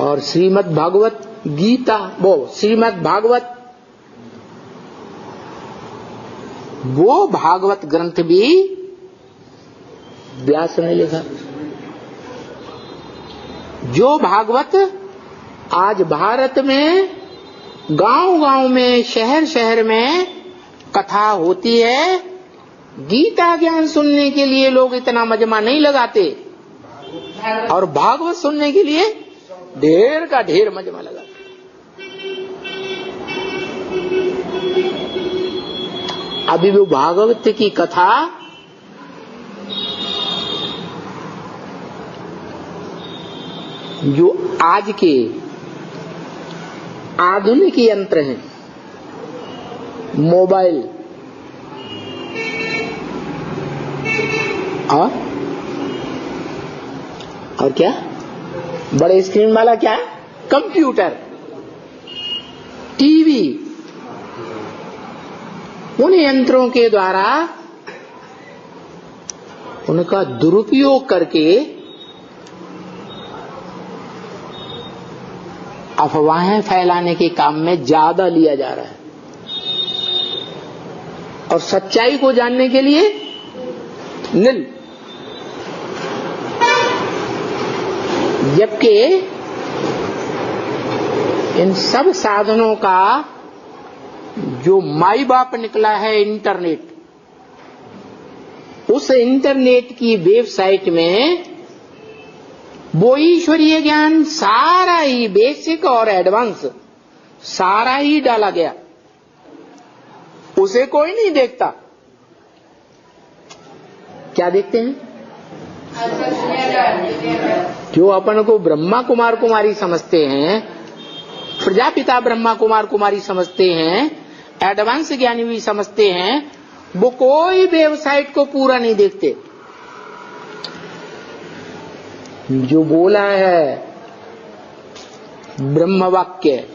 और श्रीमद् भागवत गीता, वो श्रीमद् भागवत, वो भागवत ग्रंथ भी व्यास ने लिखा। जो भागवत आज भारत में गांव-गांव में, शहर-शहर में कथा होती है, गीता ज्ञान सुनने के लिए लोग इतना मजमा नहीं लगाते, और भागवत सुनने के लिए ढेर का ढेर मजमा लगाते। अभी वो भागवत की कथा जो आज के आधुनिक यंत्र हैं, मोबाइल और क्या बड़े स्क्रीन वाला, क्या कंप्यूटर, टीवी, उन यंत्रों के द्वारा उनका दुरुपयोग करके अफवाहें फैलाने के काम में ज्यादा लिया जा रहा है, और सच्चाई को जानने के लिए निल। जबकि इन सब साधनों का जो माई बाप निकला है इंटरनेट, उस इंटरनेट की वेबसाइट में वो ईश्वरीय ज्ञान सारा ही, बेसिक और एडवांस सारा ही डाला गया, उसे कोई नहीं देखता। क्या देखते हैं? जो अपन को ब्रह्मा कुमार कुमारी समझते हैं, प्रजापिता ब्रह्मा कुमार कुमारी समझते हैं, एडवांस ज्ञानी भी समझते हैं, वो कोई वेबसाइट को पूरा नहीं देखते। जो बोला है ब्रह्म वाक्य,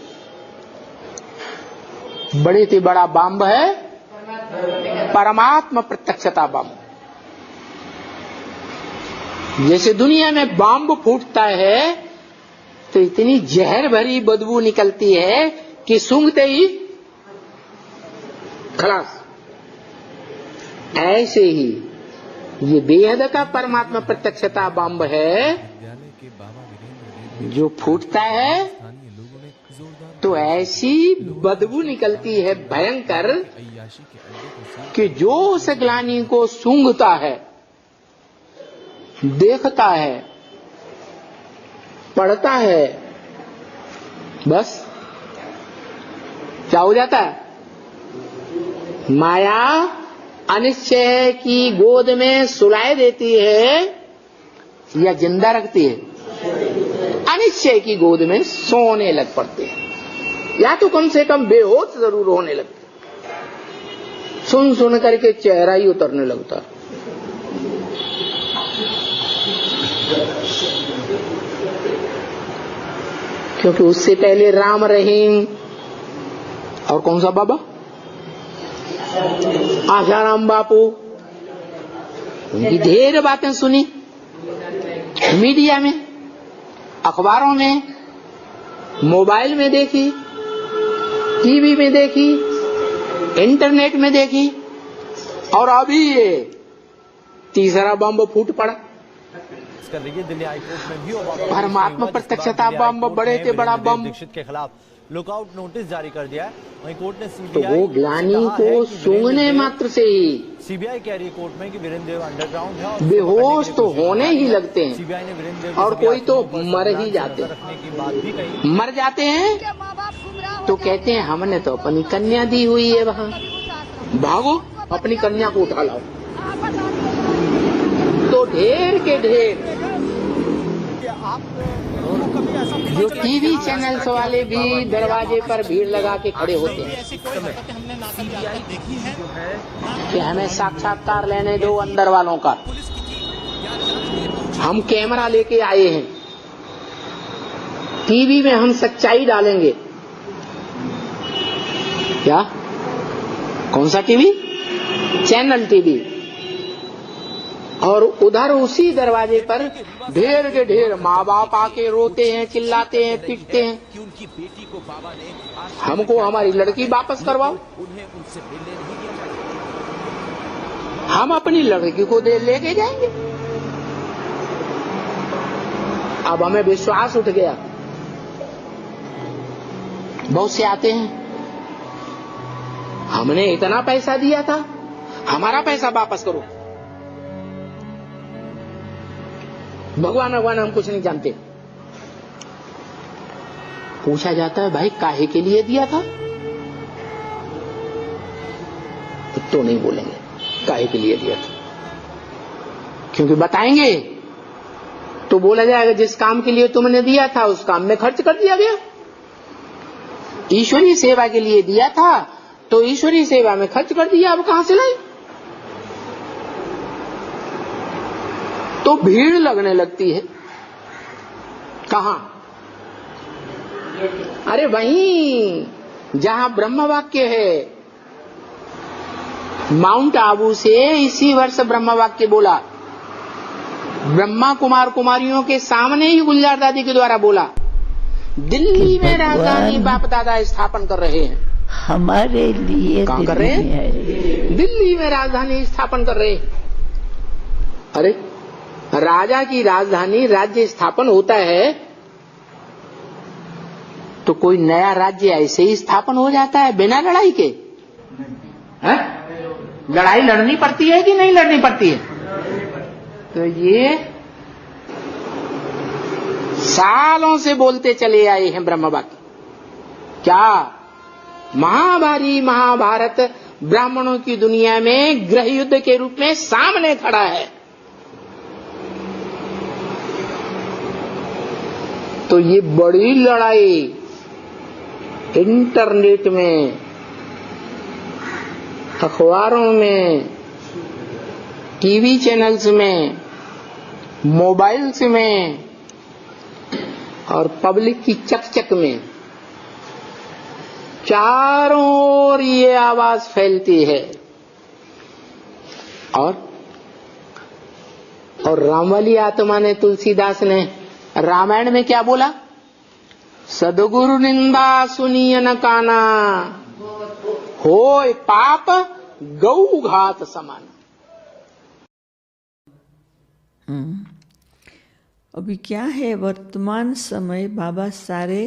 बड़े से बड़ा बम है परमात्मा प्रत्यक्षता बम। जैसे दुनिया में बम फूटता है तो इतनी जहर भरी बदबू निकलती है कि सूंघते ही खलास। ऐसे ही ये बेहद का परमात्मा प्रत्यक्षता बम है, जो फूटता है तो ऐसी बदबू निकलती है भयंकर कि जो उस ग्लानि को सूंघता है, देखता है, पढ़ता है, बस क्या हो जाता है? माया अनिश्चय की गोद में सुलाए देती है या जिंदा रखती है? अनिश्चय की गोद में सोने लग पड़ते हैं, या तो कम से कम बेहोश जरूर होने लगते। सुन सुन करके चेहरा ही उतरने लगता। क्योंकि उससे पहले राम रहीम और कौन सा बाबा, आशाराम बापू, उनकी ढेर बातें सुनी, मीडिया में, अखबारों में, मोबाइल में देखी, टीवी में देखी, इंटरनेट में देखी, और अभी ये तीसरा बम फूट पड़ा। दिल्ली हाईकोर्ट में भी परमात्मा प्रत्यक्षता बम, बड़े से बड़ा बम दीक्षित के खिलाफ लुकआउट नोटिस जारी कर दिया है। वहीं कोर्ट ने तो सीबीआई वो ग्लानि को सूंघने मात्र से ही सीबीआई कह रही है कोर्ट में कि वीरेंद्र देव अंडरग्राउंड है और बेहोश तो होने ही लगते हैं। सीबीआई ने वीरेंद्र देव और कोई तो मर ही जाते हैं, रखने की बात भी कही। मर जाते हैं तो कहते हैं हमने तो अपनी कन्या दी हुई है, वहां भागो अपनी कन्या को उठा लाओ। तो ढेर के ढेर जो टीवी चैनल्स वाले भी दरवाजे पर भीड़ लगा के खड़े होते हैं कि हमें साक्षात्कार लेने दो अंदर वालों का, हम कैमरा लेके आए हैं, टीवी में हम सच्चाई डालेंगे। क्या? कौन सा टीवी? Channel TV. और उधर उसी दरवाजे पर ढेर के ढेर माँ बाप आके रोते हैं, चिल्लाते हैं, पीटते हैं कि उनकी बेटी को बाबा ने हमको हमारी लड़की वापस करवाओ, उन्हें उनसे मिलने नहीं दिया जाएगा। हम अपनी लड़की को दे लेके जाएंगे। अब हमें विश्वास उठ गया। बहुत से आते हैं, हमने इतना पैसा दिया था, हमारा पैसा वापस करो। भगवान भगवान हम कुछ नहीं जानते। पूछा जाता है भाई काहे के लिए दिया था, तो नहीं बोलेंगे काहे के लिए दिया था, क्योंकि बताएंगे तो बोला जाएगा जिस काम के लिए तुमने दिया था उस काम में खर्च कर दिया गया। ईश्वरीय सेवा के लिए दिया था तो ईश्वरीय सेवा में खर्च कर दिया, अब कहां से लाए। तो भीड़ लगने लगती है। कहां? अरे वहीं जहां ब्रह्म वाक्य है। माउंट आबू से इसी वर्ष ब्रह्म वाक्य बोला, ब्रह्मा कुमार कुमारियों के सामने ही गुलजार दादी के द्वारा बोला। दिल्ली में राजधानी बाप दादा स्थापन कर रहे हैं। हमारे लिए कहां कर रहे हैं? दिल्ली में राजधानी स्थापन कर रहे हैं। अरे राजा की राजधानी राज्य स्थापन होता है तो कोई नया राज्य ऐसे ही स्थापन हो जाता है बिना लड़ाई के? है? लड़ाई लड़नी पड़ती है कि नहीं लड़नी पड़ती है? तो ये सालों से बोलते चले आए हैं ब्रह्म वाक्य। क्या महाभारी महाभारत ब्राह्मणों की दुनिया में गृह युद्ध के रूप में सामने खड़ा है। तो ये बड़ी लड़ाई इंटरनेट में, अखबारों में, टीवी चैनल्स में, मोबाइल्स में और पब्लिक की चकचक में चारों ओर ये आवाज फैलती है। और रामवाली आत्मा ने, तुलसीदास ने रामायण में क्या बोला? सदगुरु निंदा सुनिय न काना, होय पाप गौ घात समान। अभी क्या है, वर्तमान समय बाबा सारे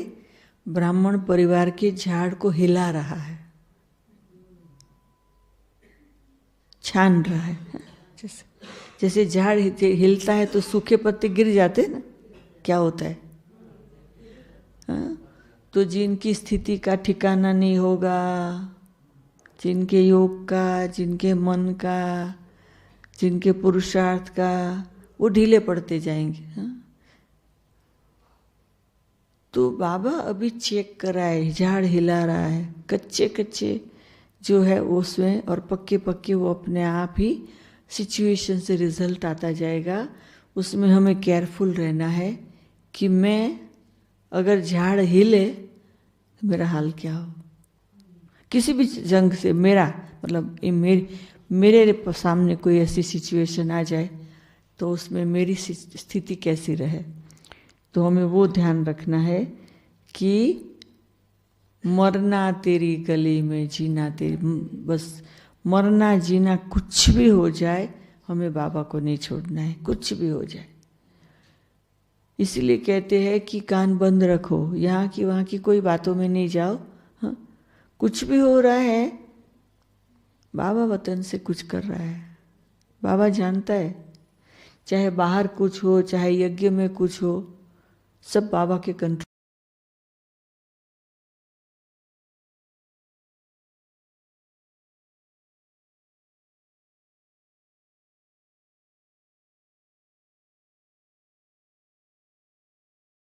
ब्राह्मण परिवार के झाड़ को हिला रहा है, छान रहा है। जैसे झाड़ हिलता है तो सूखे पत्ते गिर जाते हैं ना, क्या होता है? तो जिनकी स्थिति का ठिकाना नहीं होगा, जिनके योग का, जिनके मन का, जिनके पुरुषार्थ का, वो ढीले पड़ते जाएंगे। तो बाबा अभी चेक कर रहा है, झाड़ हिला रहा है, कच्चे कच्चे जो है उसमें, और पक्के पक्के वो अपने आप ही सिचुएशन से रिजल्ट आता जाएगा। उसमें हमें केयरफुल रहना है कि मैं अगर झाड़ हिले तो मेरा हाल क्या हो। किसी भी जंग से मेरा मतलब मेरे सामने कोई ऐसी सिचुएशन आ जाए तो उसमें मेरी स्थिति कैसी रहे। तो हमें वो ध्यान रखना है कि मरना तेरी गली में, जीना तेरी, बस मरना जीना कुछ भी हो जाए हमें बाबा को नहीं छोड़ना है, कुछ भी हो जाए। इसीलिए कहते हैं कि कान बंद रखो, यहाँ की वहाँ की कोई बातों में नहीं जाओ। हाँ, कुछ भी हो रहा है बाबा वतन से कुछ कर रहा है, बाबा जानता है। चाहे बाहर कुछ हो, चाहे यज्ञ में कुछ हो, सब बाबा के कंट्रोल